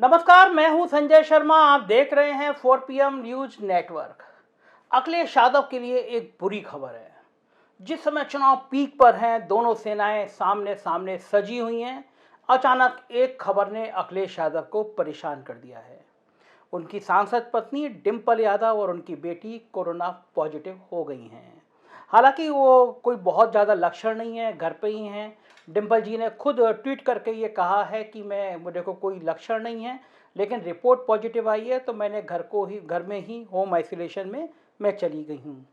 नमस्कार, मैं हूं संजय शर्मा। आप देख रहे हैं 4 PM news network. Akhilesh Yadav के लिए एक बुरी खबर है। जिस समय चुनाव पीक पर हैं, दोनों सेनाएं सामने सामने सजी हुई हैं, अचानक एक खबर ने अखिलेश यादव को परेशान कर दिया है। उनकी सांसद पत्नी डिंपल यादव और उनकी बेटी कोरोना पॉजिटिव हो गई हैं। हालांकि वो कोई बहुत ज़्यादा लक्षण नहीं है, घर पे ही हैं। डिंपल जी ने खुद ट्वीट करके ये कहा है कि मुझे को कोई लक्षण नहीं है, लेकिन रिपोर्ट पॉजिटिव आई है तो मैंने घर में ही होम आइसोलेशन में मैं चली गई हूँ।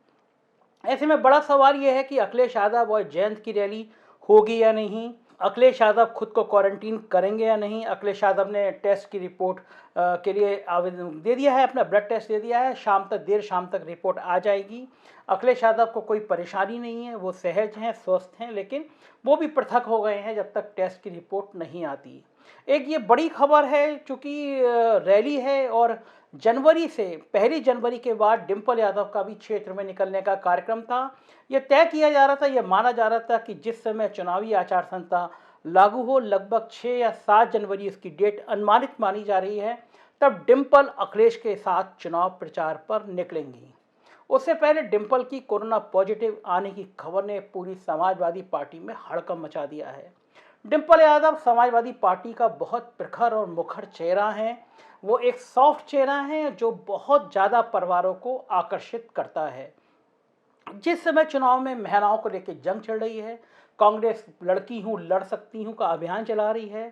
ऐसे में बड़ा सवाल ये है कि अखिलेश यादव और जयंत की रैली होगी या नहीं, अखिलेश यादव खुद को क्वारंटीन करेंगे या नहीं। अखिलेश यादव ने टेस्ट की रिपोर्ट के लिए आवेदन दे दिया है, अपना ब्लड टेस्ट दे दिया है। देर शाम तक रिपोर्ट आ जाएगी। अखिलेश यादव को कोई परेशानी नहीं है, वो सहज हैं, स्वस्थ हैं, लेकिन वो भी पृथक हो गए हैं जब तक टेस्ट की रिपोर्ट नहीं आती। एक ये बड़ी खबर है, चूँकि रैली है और जनवरी से 1 जनवरी के बाद डिंपल यादव का भी क्षेत्र में निकलने का कार्यक्रम था। यह तय किया जा रहा था, यह माना जा रहा था कि जिस समय चुनावी आचार संहिता लागू हो, लगभग 6 या 7 जनवरी इसकी डेट अनुमानित मानी जा रही है, तब डिंपल अखिलेश के साथ चुनाव प्रचार पर निकलेंगी। उससे पहले डिंपल की कोरोना पॉजिटिव आने की खबर ने पूरी समाजवादी पार्टी में हड़कंप मचा दिया है। डिंपल यादव समाजवादी पार्टी का बहुत प्रखर और मुखर चेहरा है। वो एक सॉफ्ट चेहरा है जो बहुत ज़्यादा परिवारों को आकर्षित करता है। जिस समय चुनाव में महिलाओं को लेकर जंग चल रही है, कांग्रेस लड़की हूँ लड़ सकती हूँ का अभियान चला रही है।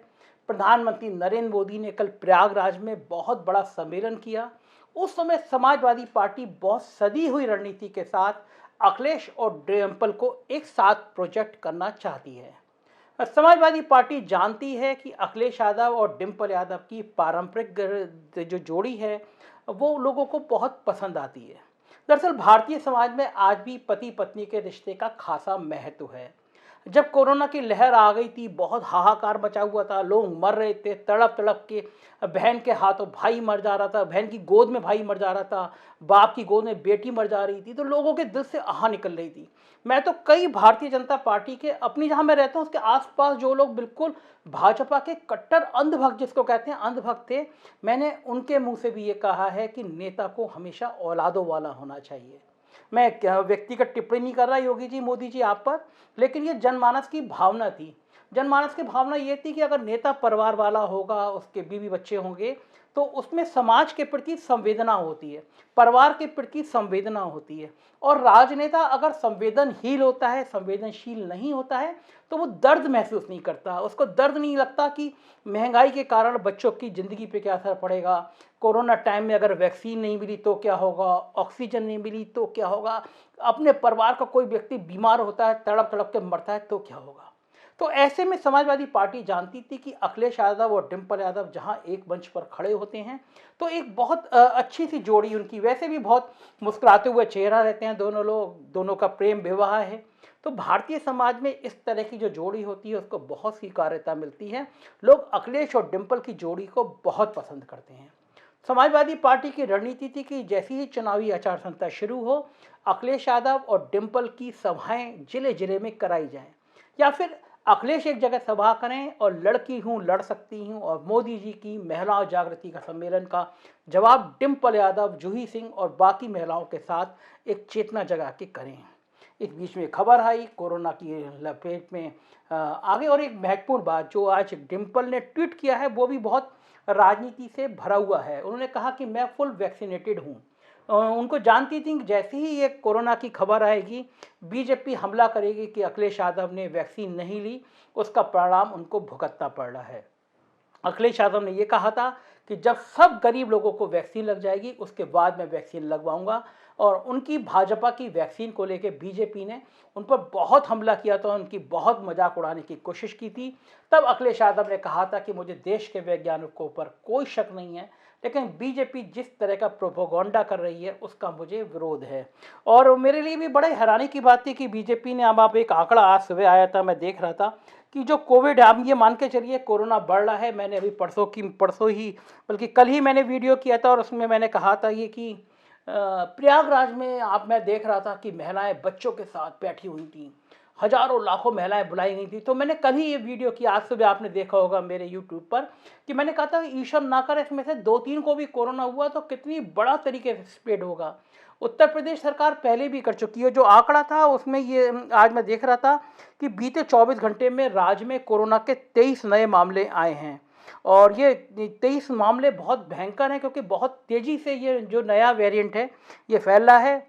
प्रधानमंत्री नरेंद्र मोदी ने कल प्रयागराज में बहुत बड़ा सम्मेलन किया। उस समय समाजवादी पार्टी बहुत सदी हुई रणनीति के साथ अखिलेश और डिंपल को एक साथ प्रोजेक्ट करना चाहती है। समाजवादी पार्टी जानती है कि अखिलेश यादव और डिंपल यादव की पारंपरिक जो जोड़ी है वो लोगों को बहुत पसंद आती है। दरअसल भारतीय समाज में आज भी पति पत्नी के रिश्ते का खासा महत्व है। जब कोरोना की लहर आ गई थी, बहुत हाहाकार मचा हुआ था, लोग मर रहे थे, तड़प तड़प के। बहन के हाथों भाई मर जा रहा था, बहन की गोद में भाई मर जा रहा था, बाप की गोद में बेटी मर जा रही थी, तो लोगों के दिल से आह निकल रही थी। मैं तो कई भारतीय जनता पार्टी के, अपनी जहां मैं रहता हूं उसके आसपास जो लोग बिल्कुल भाजपा के कट्टर अंधभक्त, जिसको कहते हैं अंधभक्त थे, मैंने उनके मुंह से भी ये कहा है कि नेता को हमेशा औलादों वाला होना चाहिए। मैं व्यक्तिगत टिप्पणी नहीं कर रहा योगी जी, मोदी जी आप पर, लेकिन ये जनमानस की भावना थी। जनमानस की भावना ये थी कि अगर नेता परिवार वाला होगा, उसके बीवी बच्चे होंगे, तो उसमें समाज के प्रति संवेदना होती है, परिवार के प्रति संवेदना होती है। और राजनेता अगर संवेदनहीन होता है, संवेदनशील नहीं होता है, तो वो दर्द महसूस नहीं करता। उसको दर्द नहीं लगता कि महंगाई के कारण बच्चों की ज़िंदगी पे क्या असर पड़ेगा, कोरोना टाइम में अगर वैक्सीन नहीं मिली तो क्या होगा, ऑक्सीजन नहीं मिली तो क्या होगा, अपने परिवार का कोई व्यक्ति बीमार होता है, तड़प तड़प के मरता है तो क्या होगा। तो ऐसे में समाजवादी पार्टी जानती थी कि अखिलेश यादव और डिंपल यादव जहां एक मंच पर खड़े होते हैं तो एक बहुत अच्छी सी जोड़ी उनकी, वैसे भी बहुत मुस्कुराते हुए चेहरा रहते हैं दोनों लोग, दोनों का प्रेम विवाह है। तो भारतीय समाज में इस तरह की जो जोड़ी होती है उसको बहुत स्वीकार्यता मिलती है। लोग अखिलेश और डिंपल की जोड़ी को बहुत पसंद करते हैं। समाजवादी पार्टी की रणनीति थी कि जैसे ही चुनावी आचार संहिता शुरू हो, अखिलेश यादव और डिंपल की सभाएं जिले जिले में कराई जाएं, या फिर अखिलेश एक जगह सभा करें और लड़की हूं लड़ सकती हूं और मोदी जी की महिला जागृति का सम्मेलन का जवाब डिंपल यादव, जूही सिंह और बाकी महिलाओं के साथ एक चेतना जगा के करें। इस बीच में खबर आई कोरोना की लपेट में आगे। और एक महत्वपूर्ण बात जो आज डिंपल ने ट्वीट किया है वो भी बहुत राजनीति से भरा हुआ है। उन्होंने कहा कि मैं फुल वैक्सीनेटेड हूँ। उनको जानती थी कि जैसे ही ये कोरोना की खबर आएगी, बीजेपी हमला करेगी कि अखिलेश यादव ने वैक्सीन नहीं ली, उसका परिणाम उनको भुगतना पड़ रहा है। अखिलेश यादव ने यह कहा था कि जब सब गरीब लोगों को वैक्सीन लग जाएगी उसके बाद मैं वैक्सीन लगवाऊंगा। और उनकी भाजपा की वैक्सीन को लेकर बीजेपी ने उन पर बहुत हमला किया था, उनकी बहुत मजाक उड़ाने की कोशिश की थी। तब अखिलेश यादव ने कहा था कि मुझे देश के वैज्ञानिकों पर कोई शक नहीं है, लेकिन बीजेपी जिस तरह का प्रोपोगंडा कर रही है उसका मुझे विरोध है। और मेरे लिए भी बड़े हैरानी की बात थी कि बीजेपी ने, अब आप एक आंकड़ा आज सुबह आया था, मैं देख रहा था कि जो कोविड, आप ये मान के चलिए कोरोना बढ़ रहा है। मैंने अभी परसों ही बल्कि कल ही मैंने वीडियो किया था और उसमें मैंने कहा था ये कि प्रयागराज में मैं देख रहा था कि महिलाएं बच्चों के साथ बैठी हुई थी। हजारों लाखों महिलाएं बुलाई गई थी। तो मैंने कल ही ये वीडियो की, आज सुबह आपने देखा होगा मेरे यूट्यूब पर, कि मैंने कहा था ईश्वर ना करे इसमें से 2-3 को भी कोरोना हुआ तो कितनी बड़ा तरीके से स्प्रेड होगा। उत्तर प्रदेश सरकार पहले भी कर चुकी है। जो आंकड़ा था उसमें ये, आज मैं देख रहा था कि बीते 24 घंटे में राज्य में कोरोना के 23 नए मामले आए हैं। और ये 23 मामले बहुत भयंकर हैं, क्योंकि बहुत तेज़ी से ये जो नया वेरिएंट है ये फैल रहा है।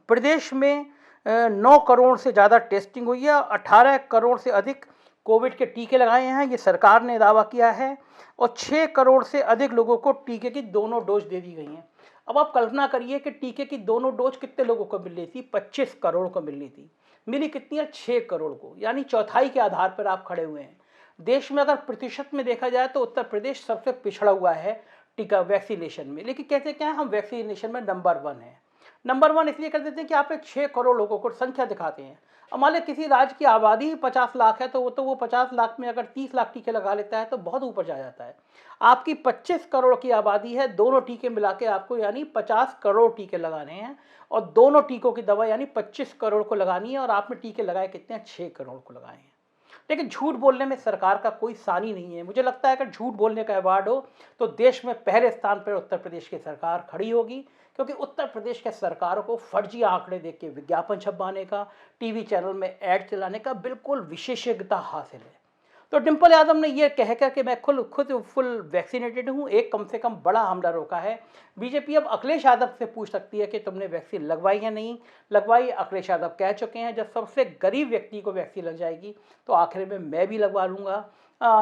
प्रदेश में 9 करोड़ से ज़्यादा टेस्टिंग हुई है, 18 करोड़ से अधिक कोविड के टीके लगाए हैं, ये सरकार ने दावा किया है। और 6 करोड़ से अधिक लोगों को टीके की दोनों डोज दे दी गई हैं। अब आप कल्पना करिए कि टीके की दोनों डोज कितने लोगों को मिल रही थी? 25 करोड़ को मिलनी थी। मिली कितनी है? 6 करोड़ को, यानी चौथाई के आधार पर आप खड़े हुए हैं। देश में अगर प्रतिशत में देखा जाए तो उत्तर प्रदेश सबसे पिछड़ा हुआ है टीका वैक्सीनेशन में। लेकिन कहते क्या है, हम वैक्सीनेशन में नंबर 1 है। नंबर 1 इसलिए कर देते हैं कि आप एक 6 करोड़ लोगों को संख्या दिखाते हैं। अब मान लें किसी राज्य की आबादी ही 50 लाख है, तो वो 50 लाख में अगर 30 लाख टीके लगा लेता है तो बहुत ऊपर जा जाता है। आपकी 25 करोड़ की आबादी है, दोनों टीके मिला के आपको यानी 50 करोड़ टीके लगाने हैं, और दोनों टीकों की दवा यानी 25 करोड़ को लगानी है। और आपने टीके लगाए कितने हैं? 6 करोड़ को लगाए हैं। लेकिन झूठ बोलने में सरकार का कोई सानी नहीं है। मुझे लगता है अगर झूठ बोलने का अवार्ड हो तो देश में पहले स्थान पर उत्तर प्रदेश की सरकार खड़ी होगी, क्योंकि उत्तर प्रदेश के सरकार को फर्जी आंकड़े देख के विज्ञापन छपवाने का, टीवी चैनल में ऐड चलाने का बिल्कुल विशेषज्ञता हासिल है। तो डिम्पल यादव ने यह कहकर कि मैं खुद फुल वैक्सीनेटेड हूँ, एक कम से कम बड़ा हमला रोका है। बीजेपी अब अखिलेश यादव से पूछ सकती है कि तुमने वैक्सीन लगवाई या नहीं लगवाई। अखिलेश यादव कह चुके हैं जब सबसे गरीब व्यक्ति को वैक्सीन लग जाएगी तो आखिर में मैं भी लगवा लूँगा।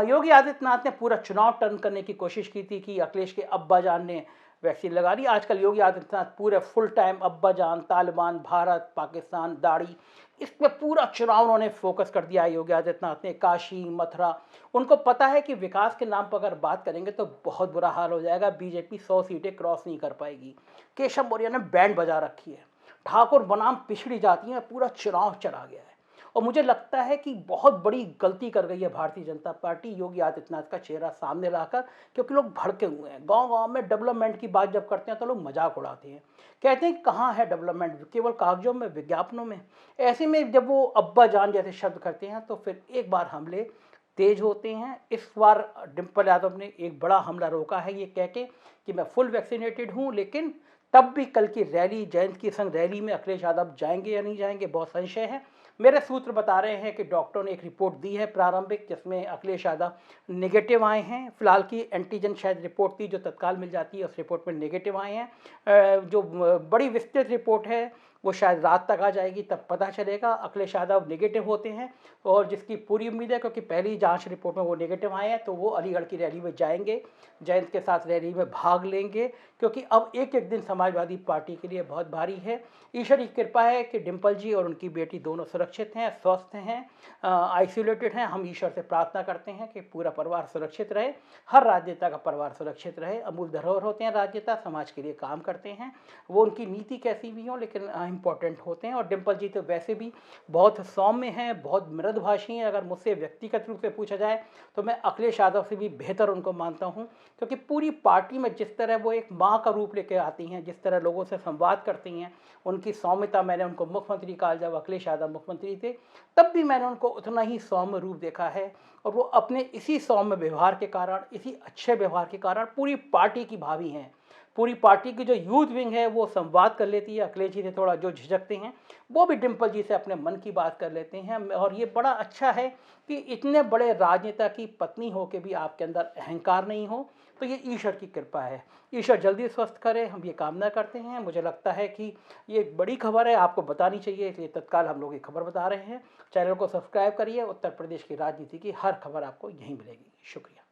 योगी आदित्यनाथ ने पूरा चुनाव टर्न करने की कोशिश की थी कि अखिलेश के अब्बा जान ने वैक्सीन लगा दी। आजकल योगी आदित्यनाथ पूरे फुल टाइम अब्बा जान, तालिबान, भारत, पाकिस्तान, दाढ़ी, इस पर पूरा चुनाव उन्होंने फोकस कर दिया है। योगी आदित्यनाथ ने काशी, मथुरा, उनको पता है कि विकास के नाम पर अगर बात करेंगे तो बहुत बुरा हाल हो जाएगा। बीजेपी 100 सीटें क्रॉस नहीं कर पाएगी। केशव मौर्य ने बैंड बजा रखी है, ठाकुर बनाम पिछड़ी जाती है, पूरा चुनाव चला गया है। और मुझे लगता है कि बहुत बड़ी गलती कर गई है भारतीय जनता पार्टी योगी आदित्यनाथ का चेहरा सामने लाकर, क्योंकि लोग भड़के हुए हैं। गांव-गांव में डेवलपमेंट की बात जब करते हैं तो लोग मजाक उड़ाते हैं, कहते हैं कि कहाँ है डेवलपमेंट, केवल कागजों में, विज्ञापनों में। ऐसे में जब वो अब्बा जान जैसे शब्द करते हैं तो फिर एक बार हमले तेज होते हैं। इस बार डिम्पल यादव ने एक बड़ा हमला रोका है ये कह के कि मैं फुल वैक्सीनेटेड हूँ। लेकिन तब भी कल की रैली, जयंत की संग रैली में अखिलेश यादव जाएंगे या नहीं जाएंगे, बहुत संशय है। मेरे सूत्र बता रहे हैं कि डॉक्टरों ने एक रिपोर्ट दी है प्रारंभिक, जिसमें अखिलेश यादव नेगेटिव आए हैं। फिलहाल की एंटीजन शायद रिपोर्ट थी जो तत्काल मिल जाती है, उस रिपोर्ट में नेगेटिव आए हैं। जो बड़ी विस्तृत रिपोर्ट है वो शायद रात तक आ जाएगी, तब पता चलेगा। अखिलेश यादव नेगेटिव होते हैं और जिसकी पूरी उम्मीद है, क्योंकि पहली जांच रिपोर्ट में वो नेगेटिव आए हैं, तो वो अलीगढ़ की रैली में जाएंगे, जयंत के साथ रैली में भाग लेंगे। क्योंकि अब एक एक दिन समाजवादी पार्टी के लिए बहुत भारी है। ईश्वर की कृपा है कि डिम्पल जी और उनकी बेटी दोनों सुरक्षित हैं, स्वस्थ हैं, आइसोलेटेड हैं। हम ईश्वर से प्रार्थना करते हैं कि पूरा परिवार सुरक्षित रहे, हर राजनेता का परिवार सुरक्षित रहे। अमूल धरोहर होते हैं राजनेता, समाज के लिए काम करते हैं, वो उनकी नीति कैसी भी हो लेकिन इम्पोर्टेंट होते हैं। और डिम्पल जी तो वैसे भी बहुत सौम्य हैं, बहुत मृदुभाषी हैं। अगर मुझसे व्यक्तिगत रूप से पूछा जाए तो मैं अखिलेश यादव से भी बेहतर उनको मानता हूं, क्योंकि पूरी पार्टी में जिस तरह वो एक माँ का रूप लेकर आती हैं, जिस तरह लोगों से संवाद करती हैं, उनकी सौम्यता। मैंने उनको मुख्यमंत्री कहा, जब अखिलेश यादव मुख्यमंत्री थे तब भी मैंने उनको उतना ही सौम्य रूप देखा है। और वो अपने इसी सौम्य व्यवहार के कारण, इसी अच्छे व्यवहार के कारण पूरी पार्टी की भावी हैं। पूरी पार्टी की जो यूथ विंग है वो संवाद कर लेती है। अखिलेश जी से थोड़ा जो झिझकते हैं वो भी डिम्पल जी से अपने मन की बात कर लेते हैं। और ये बड़ा अच्छा है कि इतने बड़े राजनेता की पत्नी हो के भी आपके अंदर अहंकार नहीं हो, तो ये ईश्वर की कृपा है। ईश्वर जल्दी स्वस्थ करे, हम ये कामना करते हैं। मुझे लगता है कि ये एक बड़ी खबर है, आपको बतानी चाहिए, इसलिए तत्काल हम लोग ये खबर बता रहे हैं। चैनल को सब्सक्राइब करिए। उत्तर प्रदेश की राजनीति की हर खबर आपको यहीं मिलेगी। शुक्रिया।